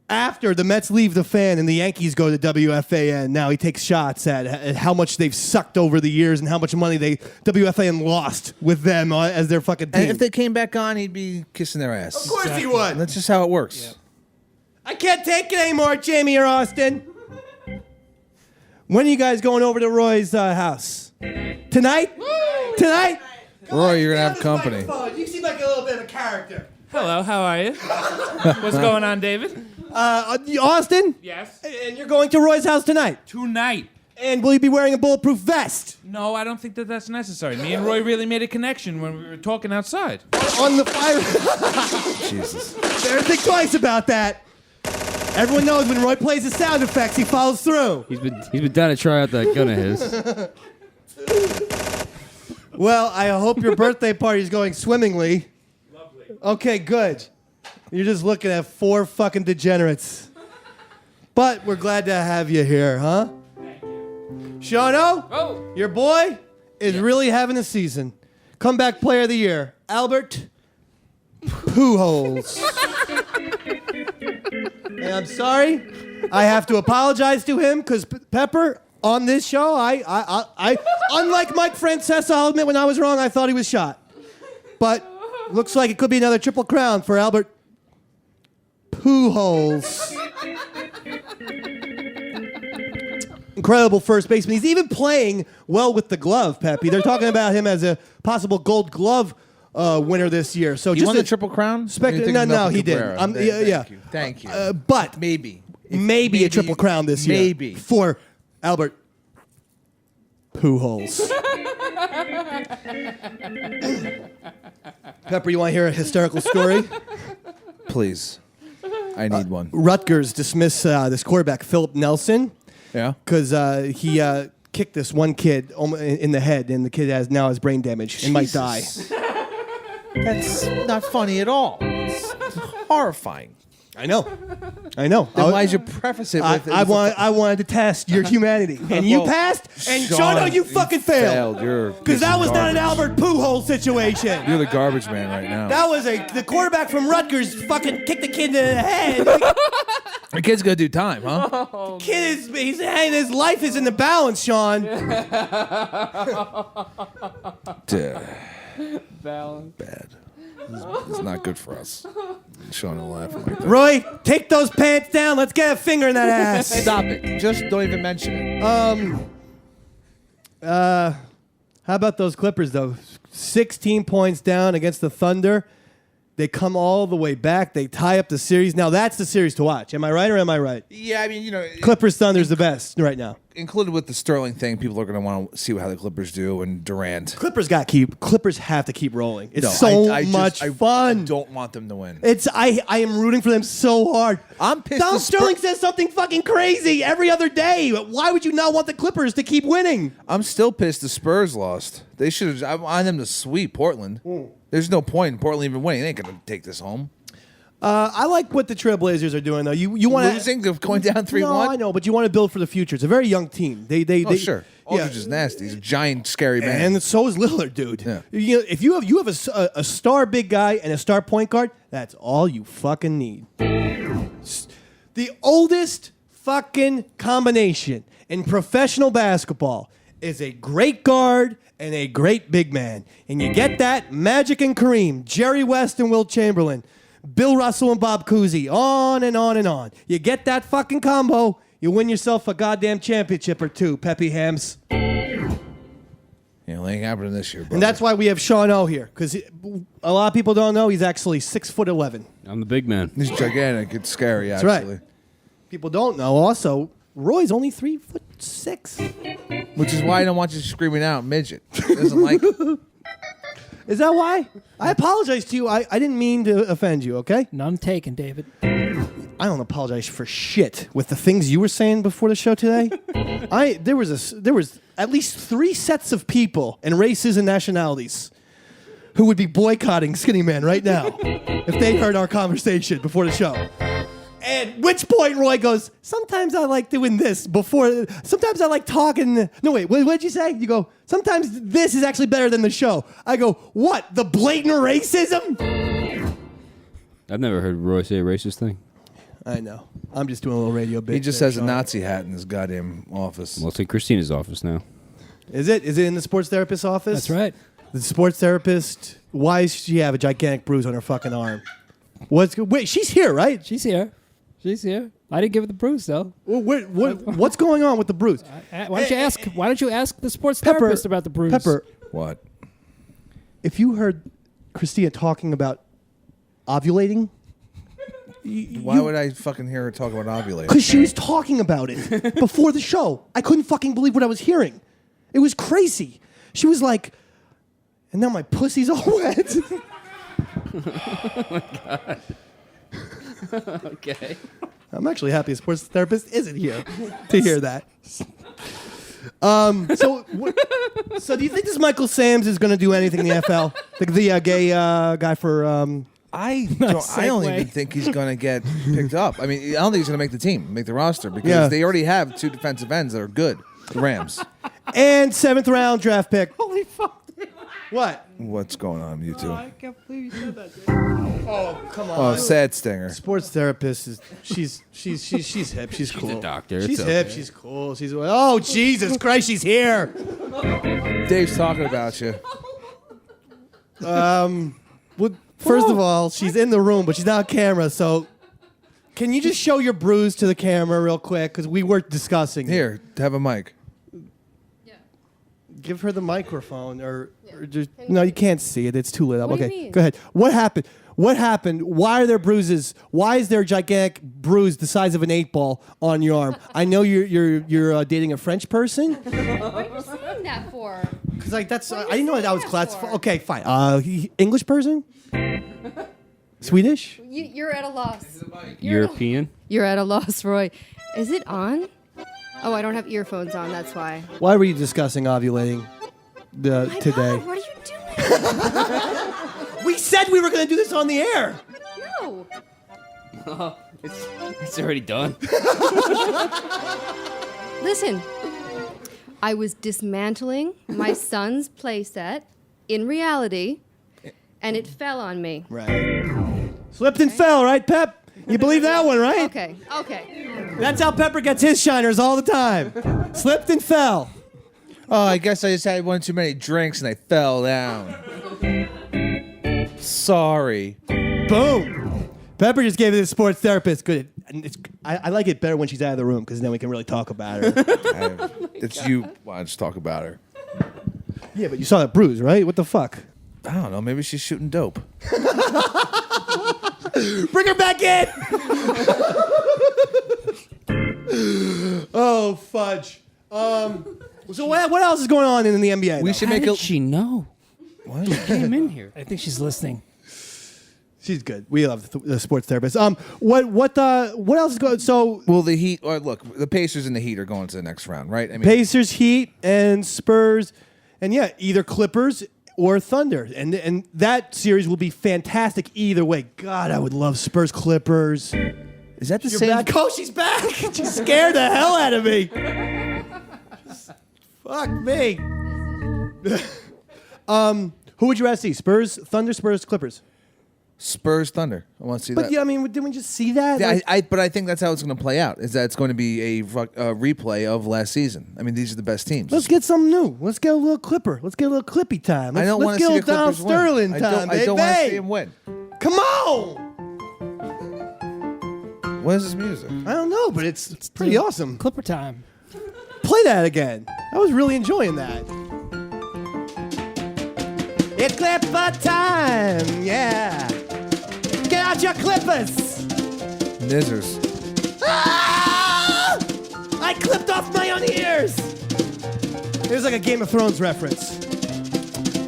after the Mets leave the fan and the Yankees go to WFAN. Now he takes shots at how much they've sucked over the years and how much money WFAN lost with them as their fucking team. And if they came back on, he'd be kissing their ass. Of course he would. That's just how it works. I can't take it anymore, Jamie or Austin. When are you guys going over to Roy's house? Tonight? Tonight? Roy, you're going to have company. You seem like a little bit of a character. Hello, how are you? What's going on, David? Austin? Yes? And you're going to Roy's house tonight? Tonight. And will you be wearing a bulletproof vest? No, I don't think that's necessary. Me and Roy really made a connection when we were talking outside. On the fire. Jesus. Better think twice about that. Everyone knows when Roy plays the sound effects, he follows through. He's been down to try out that gun of his. Well, I hope your birthday party is going swimmingly. Lovely. Okay, good. You're just looking at 4 fucking degenerates. But we're glad to have you here, huh? Thank you. Shono, Oh. your boy is really having a season. Comeback player of the year, Albert Pujols. And I'm sorry, I have to apologize to him because Pepper, on this show, I unlike Mike Francesa, I'll admit when I was wrong, I thought he was shot. But looks like it could be another triple crown for Albert Pujols. Incredible first baseman. He's even playing well with the glove, Pepe. They're talking about him as a possible Gold Glove winner this year. So You just won the Triple Crown? No, he didn't. Yeah. Thank you. But maybe a Triple Crown this year. Maybe. For Albert Pujols. Pepper, you want to hear a hysterical story? Please. I need one. Rutgers dismiss this quarterback, Philip Nelson. Yeah? Because he kicked this one kid in the head, and the kid now has brain damage and might die. That's not funny at all. It's horrifying. I know. Then why'd you preface it with? I wanted to test your humanity, and you passed. And Sean, you fucking failed. Because that was not an Albert Pujols situation. You're the garbage man right now. That was the quarterback from Rutgers fucking kicked the kid in the head. The kid's gonna do time, huh? The kid his life is in the balance, Sean. Balance. Bad. It's not good for us. Sean will laugh like that. Roy, take those pants down. Let's get a finger in that ass. Stop it. Just don't even mention it. How about those Clippers, though? 16 points down against the Thunder. They come all the way back. They tie up the series. Now, that's the series to watch. Am I right or am I right? Yeah, I mean, Clippers Thunder's the best right now. Included with the Sterling thing, people are going to want to see how the Clippers do and Durant. Clippers have to keep rolling. It's much fun. I don't want them to win. I am rooting for them so hard. I'm pissed. Donald Sterling says something fucking crazy every other day. Why would you not want the Clippers to keep winning? I'm still pissed the Spurs lost. They should have. I want them to sweep Portland. There's no point in Portland even winning. They ain't going to take this home. I like what the Trailblazers are doing, though. You want losing, going down 3-1. No, I know, but you want to build for the future. It's a very young team. Sure. Aldridge is nasty. He's a giant, scary man, and so is Lillard, dude. Yeah. If you have a star big guy and a star point guard, that's all you fucking need. The oldest fucking combination in professional basketball is a great guard and a great big man, and you get that Magic and Kareem, Jerry West and Wilt Chamberlain, Bill Russell and Bob Cousy, on and on and on. You get that fucking combo, you win yourself a goddamn championship or two, Peppy Hams. Yeah, it ain't happening this year, brother. And that's why we have Sean O here, because a lot of people don't know he's actually 6'11". I'm the big man. He's gigantic. It's scary, That's actually. right. People don't know. Also, Roy's only 3'6". Which is why I don't want you screaming out midget. He doesn't like it. Is that why? I apologize to you. I didn't mean to offend you, okay? None taken, David. I don't apologize for shit with the things you were saying before the show today. There was at least 3 sets of people and races and nationalities who would be boycotting Skinny Man right now if they heard our conversation before the show. At which point Roy goes, sometimes I like doing this before, sometimes I like talking. No, wait, what did you say? You go, sometimes this is actually better than the show. I go, what, the blatant racism? I've never heard Roy say a racist thing. I know. I'm just doing a little radio bit. He just there, has a Sean. Nazi hat in his goddamn office. Well, it's in Christina's office now. Is it? Is it in the sports therapist's office? That's right. The sports therapist, why does she have a gigantic bruise on her fucking arm? Wait, she's here, right? She's here. She's here. I didn't give her the bruise though. What's going on with the bruise? Why don't you ask? Why don't you ask the sports therapist about the bruise? Pepper, What? if you heard Christina talking about ovulating, Why would I fucking hear her talk about ovulating? because she was talking about it before the show. I couldn't fucking believe what I was hearing. It was crazy. She was like, and now my pussy's all wet. Oh my God. Okay. I'm actually happy a sports therapist isn't here to hear that. So do you think this Michael Samms is going to do anything in the NFL? The gay guy for... I don't even think he's going to get picked up. I mean, I don't think he's going to make the team, make the roster, because they already have 2 defensive ends that are good. The Rams. And 7th round draft pick. Holy fuck! What? What's going on, you two? I can't believe you said that. Oh, come on. Oh, sad stinger. Sports therapist is she's hip. She's cool. She's a doctor. She's It's hip. okay. She's cool. She's oh Jesus Christ, she's here. Dave's talking about you. Well, first of all, she's in the room, but she's not on camera. So, can you just show your bruise to the camera real quick? Because we were discussing. Here, have a mic. Give her the microphone, or just no, you can't see it. It's too lit up. What do Okay, you mean? go ahead. What happened? What happened? Why are there bruises? Why is there a gigantic bruise the size of an 8-ball on your arm? I know you're dating a French person. What are you saying that for? Because like that's What are I didn't know you that was saying that classified. for? Okay, fine. English person? Swedish? You're at a loss. European? You're at a loss, Roy. Is it on? Oh, I don't have earphones on. That's why. Why were you discussing ovulating My today? God, what are you doing? We said we were going to do this on the air. No. It's already done. Listen, I was dismantling my son's playset in reality, and it fell on me. Right. Slipped and fell, right, Pep? You believe that one, right? Okay. That's how Pepper gets his shiners all the time. Slipped and fell. Oh, I guess I just had one too many drinks and I fell down. Sorry. Boom. Pepper just gave it to the sports therapist. Good. I like it better when she's out of the room because then we can really talk about her. It's you. Why don't you talk about her? Yeah, but you saw that bruise, right? What the fuck? I don't know. Maybe she's shooting dope. Bring her back in. Oh, fudge. So what else is going on in the NBA? We should make How did she know? What? She came in here. I think she's listening. She's good. We love the sports therapist. What else is going? So Well, the Heat. Look, the Pacers and the Heat are going to the next round, right? I mean, Pacers, Heat, and Spurs, and yeah, either Clippers or Thunder, and that series will be fantastic either way. God, I would love Spurs Clippers. is that the You're same? back. Oh, she's back. She scared the hell out of me. Fuck me. Who would you rather see? Spurs, Thunder, Spurs, Clippers? Spurs Thunder. I want to see But that. yeah, I mean, didn't we just see that? Yeah, but I think that's how it's going to play out. Is that it's going to be a replay of last season? I mean, these are the best teams. Let's get something new. Let's get a little Clipper. Let's get a little Clippy time. I don't want let's to see get the a little Donald Clippers win. Sterling time, I don't want to see him baby. win. Come on. What is this music? I don't know, but it's pretty awesome. Clipper time. Play that again. I was really enjoying that. It's Clipper time, yeah. Get out your Clippers. Nizzers. Ah! I clipped off my own ears. It was like a Game of Thrones reference.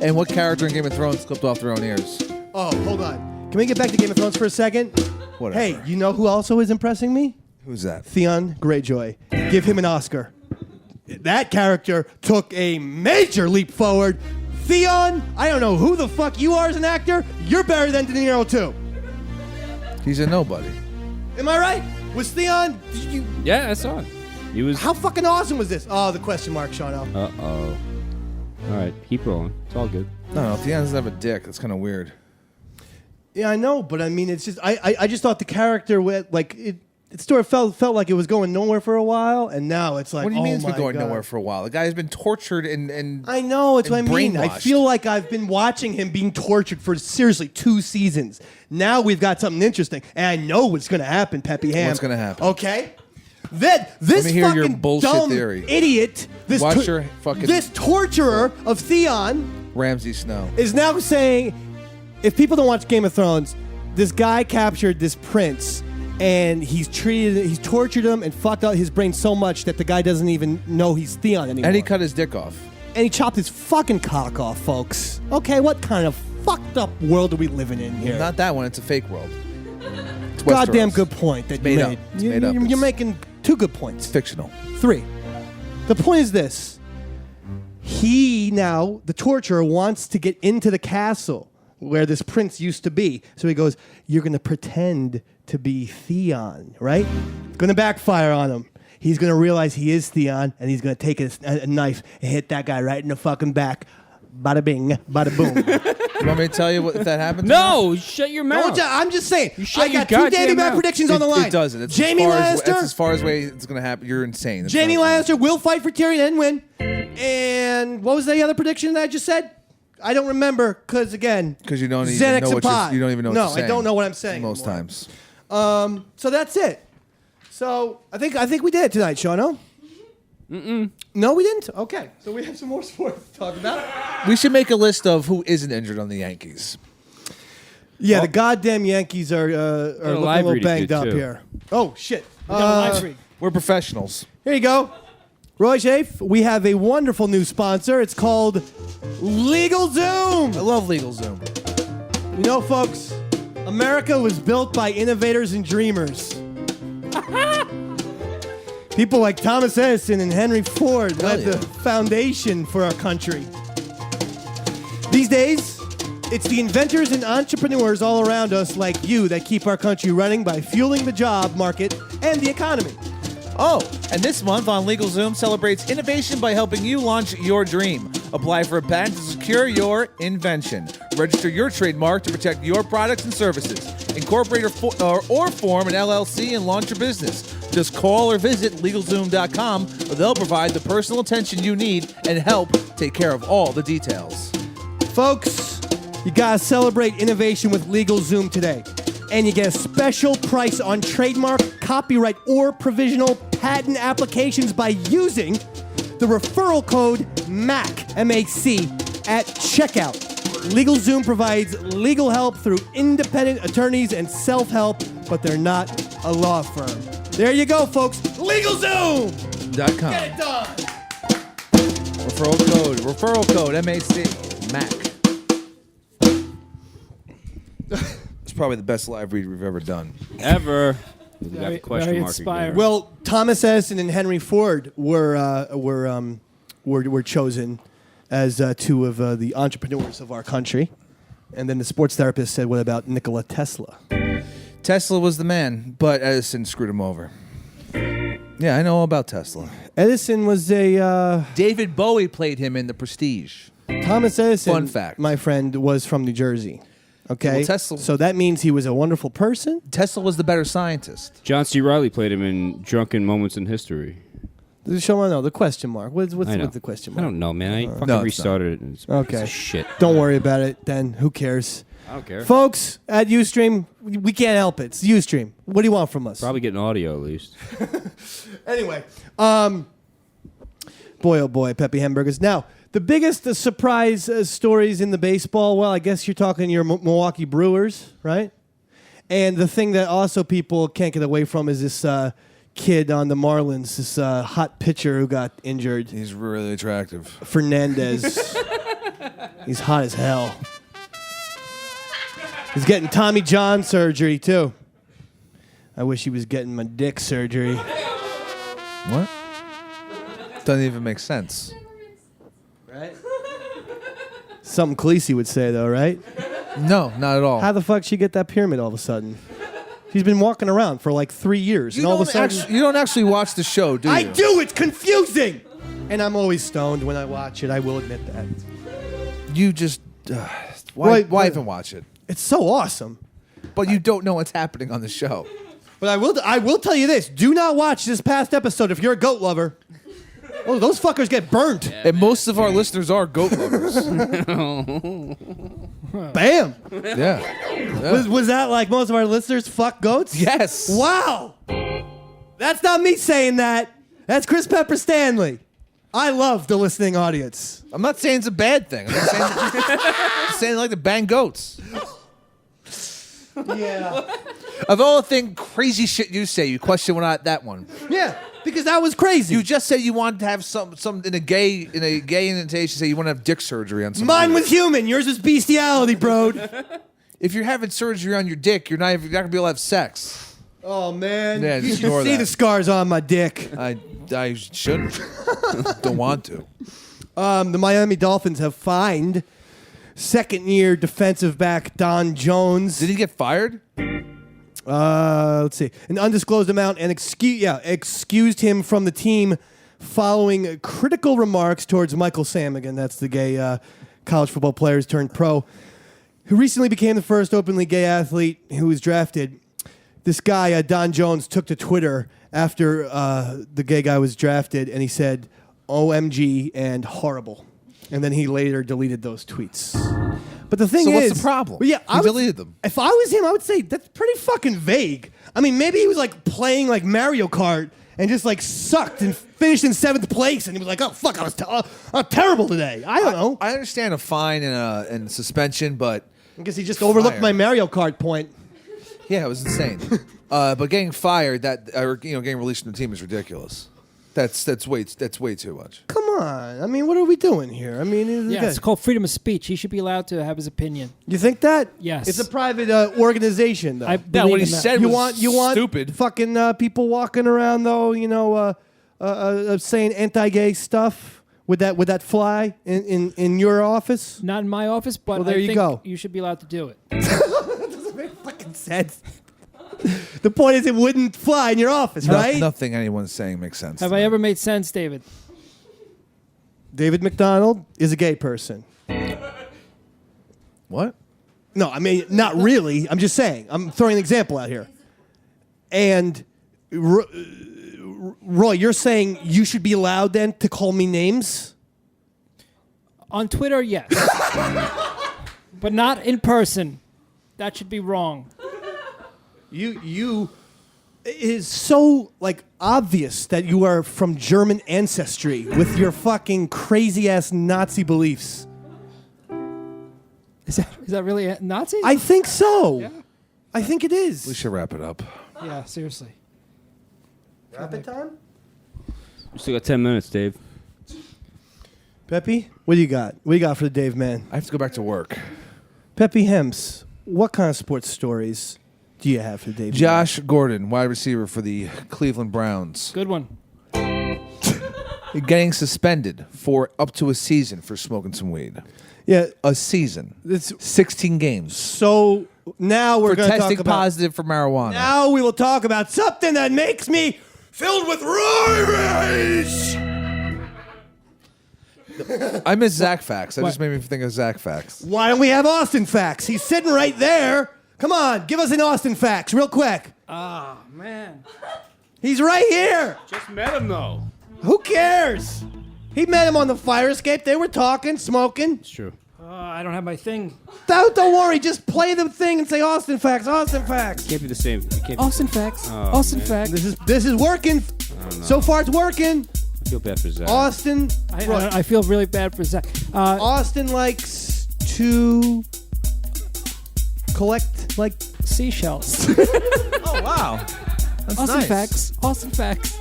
And what character in Game of Thrones clipped off their own ears? Oh, hold on. Can we get back to Game of Thrones for a second? Whatever. Hey, you know who also is impressing me? Who's that? Theon Greyjoy. Give him an Oscar. That character took a major leap forward. Theon, I don't know who the fuck you are as an actor. You're better than De Niro too. He's a nobody. Am I right? Was Theon? Yeah, I saw it. He was. How fucking awesome was this? Oh, the question mark, Shawno. Uh-oh. All right, keep rolling. It's all good. No, Theon doesn't have a dick. That's kind of weird. Yeah, I know, but I mean, it's just I just thought the character went like it sort of felt like it was going nowhere for a while, and now it's like, What do you mean oh it's been my going God. nowhere for a while? The guy's been tortured and I know, it's what I and mean. I brainwashed. feel like I've been watching him being tortured for seriously 2 seasons. Now we've got something interesting, and I know what's going to happen, Peppy Ham. What's gonna happen? Okay? This me hear your fucking bullshit dumb theory. idiot, Watch your fucking- this torturer of Theon Ramsay Snow. is now saying, if people don't watch Game of Thrones, this guy captured this prince, and he's tortured him and fucked out his brain so much that the guy doesn't even know he's Theon anymore. And he cut his dick off. And he chopped his fucking cock off, folks. Okay, what kind of fucked up world are we living in here? Not that one. It's a fake world. It's Goddamn Westeros. good point that you made up. made. It's made up. You're It's- making 2 good points. Fictional. 3. The point is this. He now, the torturer, wants to get into the castle where this prince used to be. So he goes, you're going to pretend to be Theon, right? Going to backfire on him. He's going to realize he is Theon, and he's going to take a knife and hit that guy right in the fucking back. Bada bing, bada boom. You want me to tell you if that happens? No, shut your mouth. I'm just saying. shut I your got 2 goddamn Davey Mac mouth. predictions on the line. It doesn't. It's Jamie That's Lannister. as far as way it's going to happen. You're insane. That's Jamie not- Lannister will fight for Tyrion and win. And what was the other prediction that I just said? I don't remember because again, Because you don't even Xanax know and what pie. you don't even know what No, you're saying. I don't know what I'm saying most anymore. times. So that's it. So I think we did it tonight, Shawno. No, we didn't. Okay, so we have some more sports to talk about. We should make a list of who isn't injured on the Yankees. Yeah, the goddamn Yankees are looking a live little read is banged good, up too. here. Oh shit! We're professionals. Here you go. Roy Schaaf, we have a wonderful new sponsor. It's called LegalZoom. I love LegalZoom. You know, folks, America was built by innovators and dreamers. People like Thomas Edison and Henry Ford led the foundation for our country. These days, It's the inventors and entrepreneurs all around us like you that keep our country running by fueling the job market and the economy. Oh, and this month on LegalZoom celebrates innovation by helping you launch your dream. Apply for a patent to secure your invention. Register your trademark to protect your products and services. Incorporate or form an LLC and launch your business. Just call or visit LegalZoom.com, where they'll provide the personal attention you need and help take care of all the details. Folks, you gotta celebrate innovation with LegalZoom today. And you get a special price on trademark, copyright, or provisional patent applications by using the referral code MAC, M-A-C, at checkout. LegalZoom provides legal help through independent attorneys and self-help, but they're not a law firm. There you go, folks. LegalZoom.com. Get it done. Referral code, M-A-C, MAC. It's probably the best live read we've ever done. Ever. Very, Question very mark inspiring. again. Well, Thomas Edison and Henry Ford were chosen as two of the entrepreneurs of our country. And then the sports therapist said, what about Nikola Tesla? Tesla was the man, but Edison screwed him over. Yeah, I know all about Tesla. Edison was a... David Bowie played him in The Prestige. Thomas Edison, Fun fact. my friend, was from New Jersey. Okay? Well, Tesla- So that means he was a wonderful person? Tesla was the better scientist. John C. Reilly played him in Drunken Moments in History. Show me the question mark. What's I know. with the question I mark? don't know, man. I fucking No, it's restarted it. It's Okay. shit. Don't worry about it then. Who cares? I don't care. Folks, at Ustream, we can't help it. It's Ustream. What do you want from us? Probably getting audio at least. Anyway, boy, oh boy, Peppy Hamburgers. Now, the biggest surprise stories in the baseball, well, I guess you're talking your Milwaukee Brewers, right? And the thing that also people can't get away from is this kid on the Marlins, this hot pitcher who got injured. He's really attractive. Fernandez. He's hot as hell. He's getting Tommy John surgery, too. I wish he was getting my dick surgery. What? Doesn't even make sense. Right? Something Khaleesi would say, though, right? No, not at all. How the fuck she get that pyramid all of a sudden? She's been walking around for like 3 years, and all of a sudden... you don't actually watch the show, do you? I do! It's confusing! And I'm always stoned when I watch it, I will admit that. You just... why Wait, even watch it? It's so awesome. But you don't know what's happening on the show. But I will tell you this. Do not watch this past episode if you're a goat lover. Oh, those fuckers get burnt. And most of our listeners are goat lovers. Bam! Yeah. Was that like most of our listeners fuck goats? Yes. Wow! That's not me saying that. That's Chris Pepper Stanley. I love the listening audience. I'm not saying it's a bad thing. I'm just saying, I'm saying I like to bang goats. Yeah. Of all the crazy shit you say, you question that one. Yeah, because that was crazy. You just said you wanted to have some in a gay invitation. Say you want to have dick surgery on somebody. Mine was human. Yours was bestiality, bro. If you're having surgery on your dick, you're not gonna be able to have sex. Oh man, Yeah, you just should ignore see that. the scars on my dick. I shouldn't. Don't want to. The Miami Dolphins have fined second-year defensive back Don Jones. Did he get fired? Let's see. An undisclosed amount and excused him from the team following critical remarks towards Michael Sam. Again, that's the gay college football player turned pro, who recently became the first openly gay athlete who was drafted. This guy, Don Jones, took to Twitter after the gay guy was drafted, and he said, OMG and horrible. And then he later deleted those tweets. But the thing is... So what's the problem? Well, yeah, He deleted them. If I was him, I would say that's pretty fucking vague. I mean, maybe he was like playing like Mario Kart and just like sucked and finished in 7th place, and he was like, "Oh fuck, I was terrible today." I don't know. I understand a fine and suspension, but I guess he just overlooked my Mario Kart point. Yeah, it was insane. But getting fired, or getting released from the team is ridiculous. That's way too much. Come on. I mean, what are we doing here? I mean, Yeah, it's called freedom of speech. He should be allowed to have his opinion. You think that? Yes. It's a private organization, though. I believe what he in that. said you was want stupid. Fucking people walking around though, saying anti-gay stuff Would that fly in your office? Not in my office, but Well, there I you think go. you should be allowed to do it. Doesn't make fucking sense. The point is, it wouldn't fly in your office, right? Nothing anyone's saying makes sense. Have I ever made sense, David? David McDonald is a gay person. What? No, I mean, not really. I'm just saying. I'm throwing an example out here. And Roy, you're saying you should be allowed then to call me names? On Twitter, yes. But not in person. That should be wrong. You it is so like obvious that you are from German ancestry with your fucking crazy ass Nazi beliefs. Is that really a Nazi? I think so. Yeah. I think it is. We should wrap it up. Yeah, seriously. Wrap it time? We still got 10 minutes, Dave. Peppy, what do you got? What do you got for the Dave man? I have to go back to work. Peppy Hems, what kind of sports stories do you have for the Dave man? Josh Gordon, wide receiver for the Cleveland Browns, Good one. getting suspended for up to a season for smoking some weed. Yeah, A season. it's 16 games. so now we're For going to talk testing about positive for marijuana. Now we will talk about something that makes me filled with Roy rage. I miss Zach Facts. That What? just made me think of Zach Facts. Why don't we have Austin Facts? He's sitting right there. Come on, give us an Austin Facts real quick. Ah, man. He's right here. Just met him, though. Who cares? He met him on the fire escape. They were talking, smoking. It's true. I don't have my thing. Don't worry. Just play the thing and say Austin Facts. Austin Facts. Can't be the same. It can't Austin Facts. Oh, Austin man. Facts. This is working. So far, it's working. I feel bad for Zach. Austin. I feel really bad for Zach. Austin likes to collect like Seashells. Oh, wow. That's Austin nice. Facts. Austin Facts.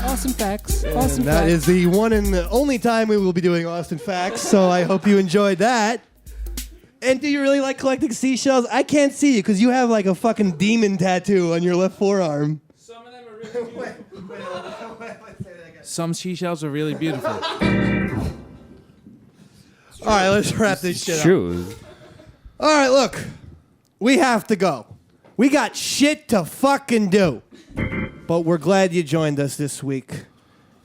Austin Facts. Austin That Facts. is the one and the only time we will be doing Austin Facts, so I hope you enjoyed that. And do you really like collecting seashells? I can't see you because you have like a fucking demon tattoo on your left forearm. Some of them are really beautiful. Some seashells are really beautiful. All right, let's wrap this shit up. True. All right, look. We have to go. We got shit to fucking do. But we're glad you joined us this week.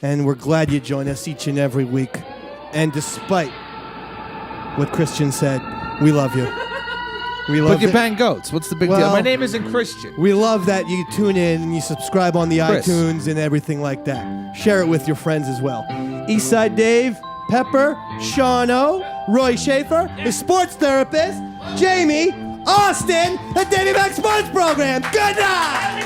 And we're glad you join us each and every week. And despite what Christian said, we love you. We love But you it. bang goats. What's the big deal? Well- My name isn't Christian. We love that you tune in and you subscribe on the Chris. iTunes and everything like that. Share it with your friends as well. Eastside Dave, Pepper, Sean O, Roy Schaefer, his sports therapist, Jamie, Austin, the Davey Mac Sports Program. Good night!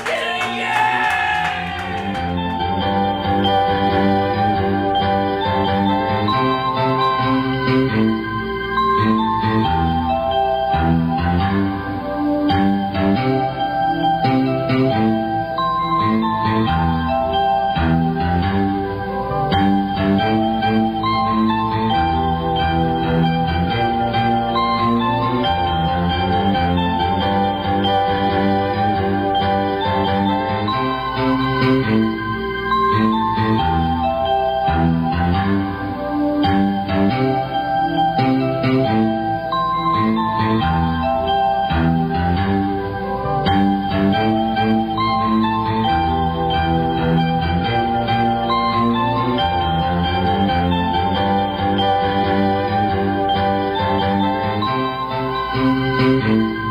Thank you.